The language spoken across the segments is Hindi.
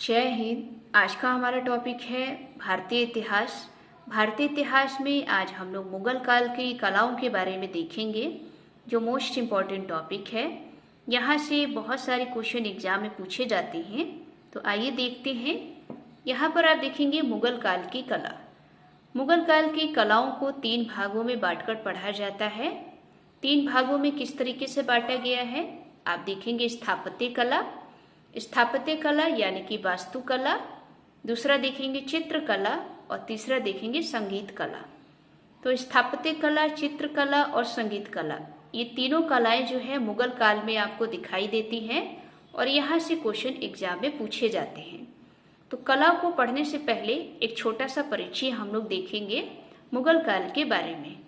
जय हिंद। आज का हमारा टॉपिक है भारतीय इतिहास। भारतीय इतिहास में आज हम लोग मुगल काल की कलाओं के बारे में देखेंगे, जो मोस्ट इम्पॉर्टेंट टॉपिक है। यहाँ से बहुत सारे क्वेश्चन एग्जाम में पूछे जाते हैं, तो आइए देखते हैं। यहाँ पर आप देखेंगे मुगल काल की कला। मुगल काल की कलाओं को 3 भागों में बांटकर पढ़ा जाता है। 3 भागों में किस तरीके से बांटा गया है आप देखेंगे। स्थापत्य कला यानी कि वास्तुकला, दूसरा देखेंगे चित्रकला और तीसरा देखेंगे संगीत कला। तो स्थापत्य कला, चित्रकला और संगीत कला, ये तीनों कलाएं जो है मुगल काल में आपको दिखाई देती हैं और यहाँ से क्वेश्चन एग्जाम में पूछे जाते हैं। तो कला को पढ़ने से पहले एक छोटा सा परिचय हम लोग देखेंगे मुगल काल के बारे में।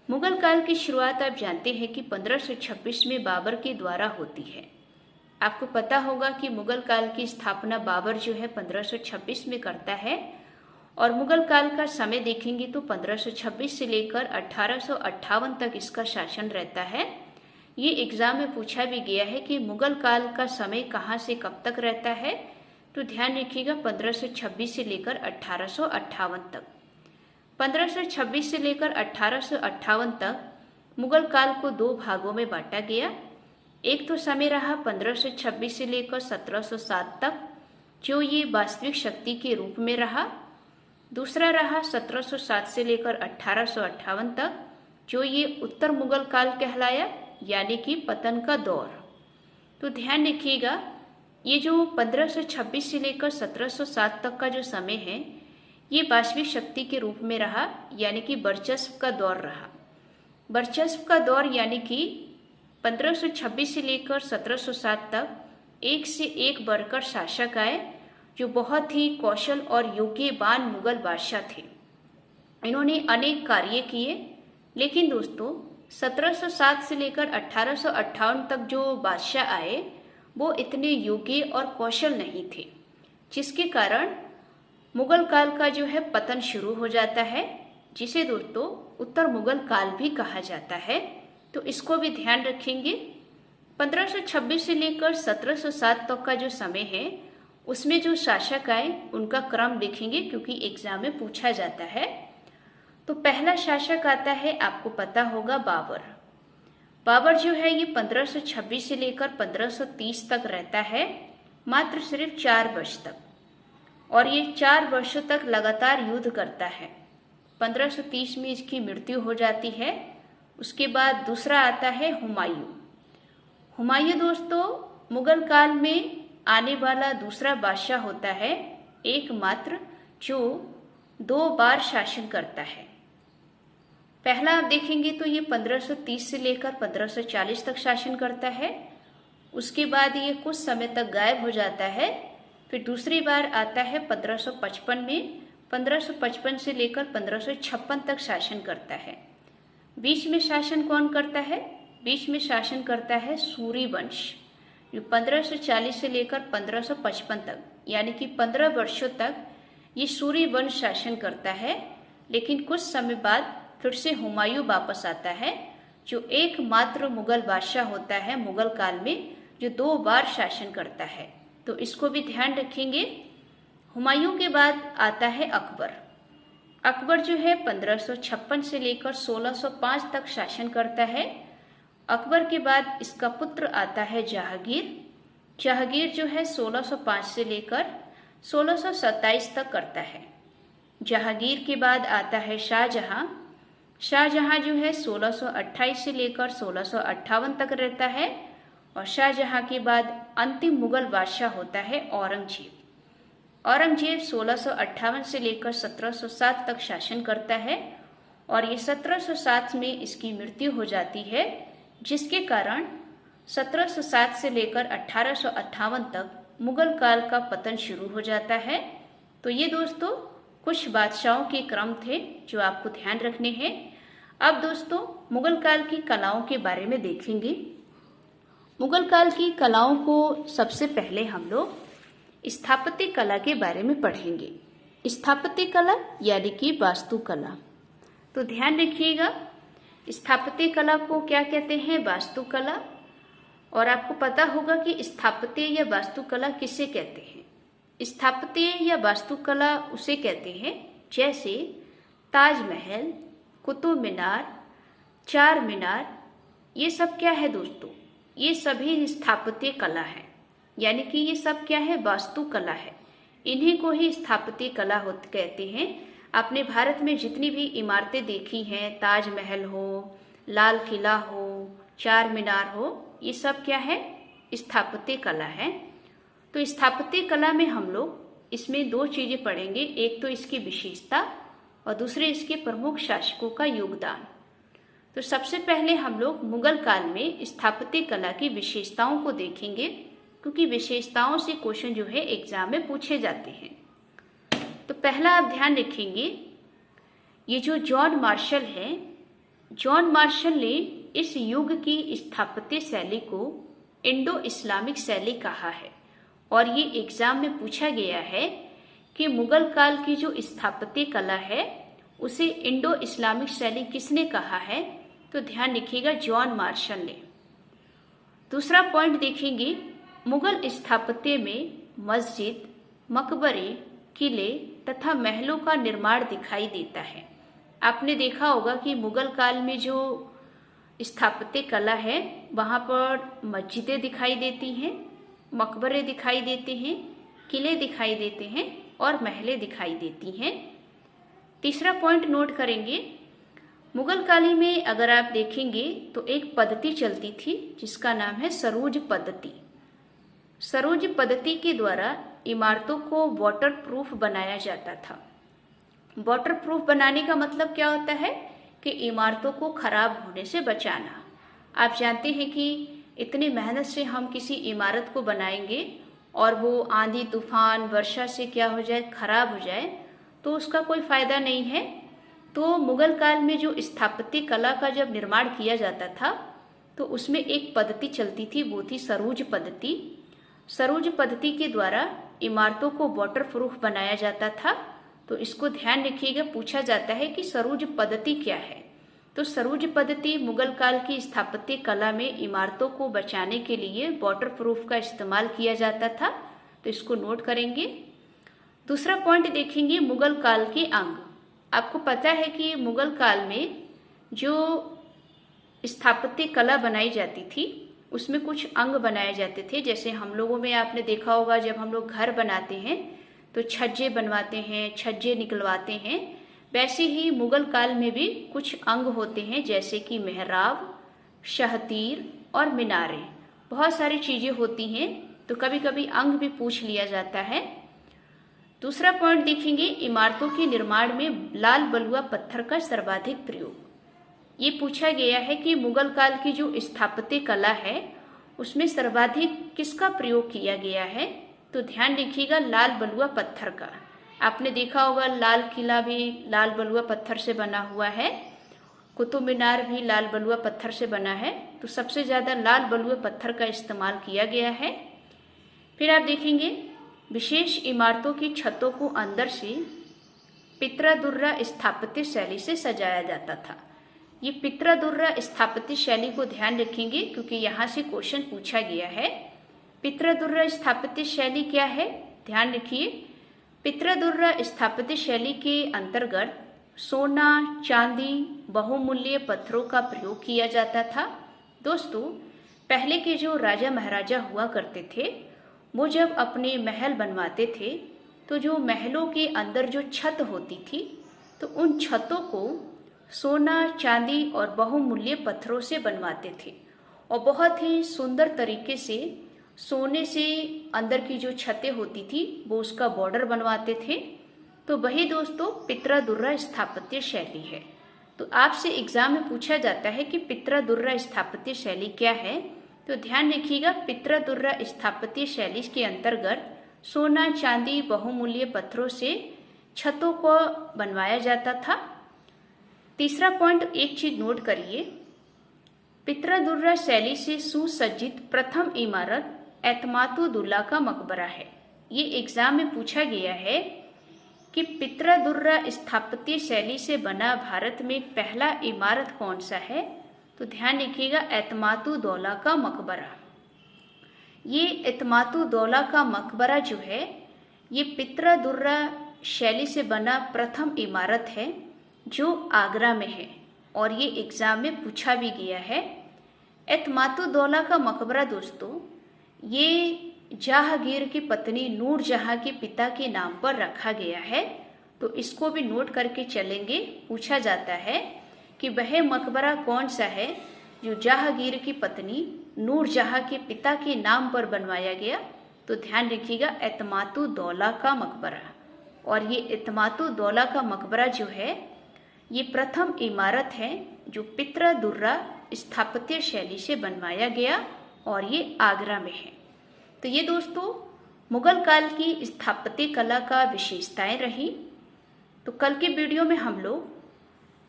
मुगल काल की शुरुआत आप जानते हैं कि 1526 में बाबर के द्वारा होती है। आपको पता होगा कि मुगल काल की स्थापना बाबर जो है 1526 में करता है और मुगल काल का समय देखेंगे तो 1526 से लेकर 1858 तक इसका शासन रहता है। ये एग्जाम में पूछा भी गया है कि मुगल काल का समय कहाँ से कब तक रहता है, तो ध्यान रखिएगा 1526 से लेकर 1858 तक। 1526 से लेकर 1858 तक मुगल काल को 2 भागों में बांटा गया। एक तो समय रहा 1526 से लेकर 1707 तक, जो ये वास्तविक शक्ति के रूप में रहा। दूसरा रहा 1707 से लेकर 1858 तक, जो ये उत्तर मुगल काल कहलाया, यानी कि पतन का दौर। तो ध्यान रखिएगा, ये जो 1526 से लेकर 1707 तक का जो समय है, ये वास्तविक शक्ति के रूप में रहा, यानी कि वर्चस्व का दौर रहा। वर्चस्व का दौर यानी कि 1526 से लेकर 1707 तक एक से एक बढ़कर शासक आए, जो बहुत ही कौशल और योग्यवान मुगल बादशाह थे। इन्होंने अनेक कार्य किए, लेकिन दोस्तों 1707 से लेकर 1858 तक जो बादशाह आए वो इतने योग्य और कौशल नहीं थे, जिसके कारण मुगल काल का जो है पतन शुरू हो जाता है, जिसे दोस्तों उत्तर मुगल काल भी कहा जाता है। तो इसको भी ध्यान रखेंगे। 1526 से लेकर 1707 तक का जो समय है, उसमें जो शासक आए उनका क्रम देखेंगे, क्योंकि एग्जाम में पूछा जाता है। तो पहला शासक आता है, आपको पता होगा, बाबर। बाबर जो है ये 1526 से लेकर 1530 तक रहता है, मात्र सिर्फ 4 वर्ष तक, और ये 4 वर्षों तक लगातार युद्ध करता है। 1530 में इसकी मृत्यु हो जाती है। उसके बाद दूसरा आता है हुमायूं। हुमायूं दोस्तों मुगल काल में आने वाला दूसरा बादशाह होता है, एकमात्र, जो 2 बार शासन करता है। पहला आप देखेंगे तो ये 1530 से लेकर 1540 तक शासन करता है। उसके बाद ये कुछ समय तक गायब हो जाता है। फिर दूसरी बार आता है 1555 में। 1555 से लेकर 1556 तक शासन करता है। बीच में शासन कौन करता है? बीच में शासन करता है सूर्यवंश, जो 1540 से लेकर 1555 तक, यानी कि 15 वर्षों तक ये सूर्यवंश शासन करता है। लेकिन कुछ समय बाद फिर से हुमायूं वापस आता है, जो एकमात्र मुगल बादशाह होता है मुगल काल में, जो 2 बार शासन करता है। तो इसको भी ध्यान रखेंगे। हुमायूं के बाद आता है अकबर। अकबर जो है 1556 से लेकर 1605 तक शासन करता है। अकबर के बाद इसका पुत्र आता है जहांगीर। जहांगीर जो है 1605 से लेकर 1627 तक करता है। जहांगीर के बाद आता है शाहजहां। शाहजहां जो है 1628 से लेकर 1658 तक रहता है। और शाहजहां के बाद अंतिम मुगल बादशाह होता है औरंगजेब। औरंगजेब 1658 से लेकर 1707 तक शासन करता है, और ये 1707 में इसकी मृत्यु हो जाती है, जिसके कारण 1707 से लेकर 1858 तक मुगल काल का पतन शुरू हो जाता है। तो ये दोस्तों कुछ बादशाहों के क्रम थे जो आपको ध्यान रखने हैं। अब दोस्तों मुगल काल की कलाओं के बारे में देखेंगे। मुगल काल की कलाओं को सबसे पहले हम लोग स्थापत्य कला के बारे में पढ़ेंगे। स्थापत्य कला यानी कि वास्तुकला। तो ध्यान रखिएगा, स्थापत्य कला को क्या कहते हैं? वास्तुकला। और आपको पता होगा कि स्थापत्य या वास्तुकला किसे कहते हैं। स्थापत्य या वास्तुकला उसे कहते हैं जैसे ताजमहल, कुतुब मीनार, चार मीनार, ये सब क्या है दोस्तों, ये सभी स्थापत्य कला है, यानी कि ये सब क्या है, वास्तुकला है। इन्हीं को ही स्थापत्य कला कहते हैं। आपने भारत में जितनी भी इमारतें देखी हैं, ताजमहल हो, लाल किला हो, चार मीनार हो, ये सब क्या है, स्थापत्य कला है। तो स्थापत्य कला में हम लोग इसमें दो चीजें पढ़ेंगे, एक तो इसकी विशेषता और दूसरे इसके प्रमुख शासकों का योगदान। तो सबसे पहले हम लोग मुगल काल में स्थापत्य कला की विशेषताओं को देखेंगे, क्योंकि विशेषताओं से क्वेश्चन जो है एग्जाम में पूछे जाते हैं। तो पहला आप ध्यान रखेंगे, ये जो जॉन मार्शल है, जॉन मार्शल ने इस युग की स्थापत्य शैली को इंडो इस्लामिक शैली कहा है। और ये एग्जाम में पूछा गया है कि मुगल काल की जो स्थापत्य कला है उसे इंडो इस्लामिक शैली किसने कहा है, तो ध्यान रखिएगा, जॉन मार्शल ने। दूसरा पॉइंट देखेंगे, मुगल स्थापत्य में मस्जिद, मकबरे, किले तथा महलों का निर्माण दिखाई देता है। आपने देखा होगा कि मुगल काल में जो स्थापत्य कला है वहाँ पर मस्जिदें दिखाई देती हैं, मकबरे दिखाई देते हैं, किले दिखाई देते हैं और महलें दिखाई देती हैं। तीसरा पॉइंट नोट करेंगे, मुगल काली में अगर आप देखेंगे तो एक पद्धति चलती थी जिसका नाम है सरोज पद्धति। सरोज पद्धति के द्वारा इमारतों को वाटर प्रूफ बनाया जाता था। वाटर प्रूफ बनाने का मतलब क्या होता है कि इमारतों को खराब होने से बचाना। आप जानते हैं कि इतनी मेहनत से हम किसी इमारत को बनाएंगे और वो आंधी तूफान वर्षा से क्या हो जाए, खराब हो जाए, तो उसका कोई फायदा नहीं है। तो मुगल काल में जो स्थापत्य कला का जब निर्माण किया जाता था तो उसमें एक पद्धति चलती थी, वो थी सरोज पद्धति। सरोज पद्धति के द्वारा इमारतों को वाटर प्रूफ बनाया जाता था। तो इसको ध्यान रखिएगा, पूछा जाता है कि सरोज पद्धति क्या है। तो सरोज पद्धति मुगल काल की स्थापत्य कला में इमारतों को बचाने के लिए वाटर प्रूफ का इस्तेमाल किया जाता था। तो इसको नोट करेंगे। दूसरा पॉइंट देखेंगे, मुगल काल के अंग। आपको पता है कि मुगल काल में जो स्थापत्य कला बनाई जाती थी उसमें कुछ अंग बनाए जाते थे। जैसे हम लोगों में आपने देखा होगा, जब हम लोग घर बनाते हैं तो छज्जे बनवाते हैं, छज्जे निकलवाते हैं। वैसे ही मुगल काल में भी कुछ अंग होते हैं, जैसे कि मेहराब, शहतीर और मीनारें। बहुत सारी चीजें होती हैं, तो कभी कभी अंग भी पूछ लिया जाता है। दूसरा पॉइंट देखेंगे, इमारतों के निर्माण में लाल बलुआ पत्थर का सर्वाधिक प्रयोग। ये पूछा गया है कि मुगल काल की जो स्थापत्य कला है उसमें सर्वाधिक किसका प्रयोग किया गया है, तो ध्यान रखिएगा, लाल बलुआ पत्थर का। आपने देखा होगा लाल किला भी लाल बलुआ पत्थर से बना हुआ है, कुतुब मीनार भी लाल बलुआ पत्थर से बना है। तो सबसे ज्यादा लाल बलुआ पत्थर का इस्तेमाल किया गया है। फिर आप देखेंगे, विशेष इमारतों की छतों को अंदर से पित्रा-दुर्रा स्थापत्य शैली से सजाया जाता था। ये पित्रा-दुर्रा स्थापत्य शैली को ध्यान रखेंगे क्योंकि यहाँ से क्वेश्चन पूछा गया है। पित्रा-दुर्रा स्थापत्य शैली क्या है, ध्यान रखिए। पित्रा-दुर्रा स्थापत्य शैली के अंतर्गत सोना, चांदी, बहुमूल्य पत्थरों का प्रयोग किया जाता था। दोस्तों, पहले के जो राजा महाराजा हुआ करते थे वो जब अपने महल बनवाते थे तो जो महलों के अंदर जो छत होती थी तो उन छतों को सोना, चांदी और बहुमूल्य पत्थरों से बनवाते थे और बहुत ही सुंदर तरीके से सोने से अंदर की जो छतें होती थी वो उसका बॉर्डर बनवाते थे। तो वही दोस्तों पित्रा-दुर्रा स्थापत्य शैली है। तो आपसे एग्जाम में पूछा जाता है कि पित्रा-दुर्रा स्थापत्य शैली क्या है, तो ध्यान रखिएगा, पित्रा-दुर्रा स्थापत्य शैली के अंतर्गत सोना, चांदी, बहुमूल्य पत्थरों से छतों को बनवाया जाता था। तीसरा पॉइंट एक चीज नोट करिए, पित्रा-दुर्रा शैली से सुसज्जित प्रथम इमारत एतमातुद्दौला का मकबरा है। ये एग्जाम में पूछा गया है कि पित्रा-दुर्रा स्थापत्य शैली से बना भारत में पहला इमारत कौन सा है, तो ध्यान रखिएगा, एतमातुद्दौला का मकबरा। ये एतमातुद्दौला का मकबरा जो है ये पित्रा-दुर्रा शैली से बना प्रथम इमारत है जो आगरा में है और ये एग्जाम में पूछा भी गया है। एतमातुद्दौला का मकबरा दोस्तों ये जहांगीर की पत्नी नूरजहां के पिता के नाम पर रखा गया है, तो इसको भी नोट करके चलेंगे। पूछा जाता है कि वह मकबरा कौन सा है जो जहांगीर की पत्नी नूरजहां के पिता के नाम पर बनवाया गया, तो ध्यान रखिएगा एतमातुद्दौला का मकबरा। और ये एतमातुद्दौला का मकबरा जो है ये प्रथम इमारत है जो पित्रा-दुर्रा स्थापत्य शैली से बनवाया गया और ये आगरा में है। तो ये दोस्तों मुगल काल की स्थापत्य कला का विशेषताएं रही। तो कल के वीडियो में हम लोग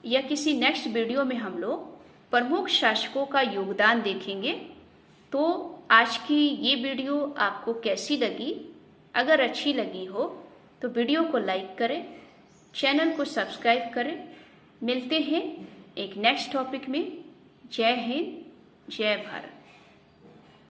या किसी नेक्स्ट वीडियो में हम लोग प्रमुख शासकों का योगदान देखेंगे। तो आज की ये वीडियो आपको कैसी लगी? अगर अच्छी लगी हो तो वीडियो को लाइक करें, चैनल को सब्सक्राइब करें। मिलते हैं एक नेक्स्ट टॉपिक में। जय हिंद, जय भारत।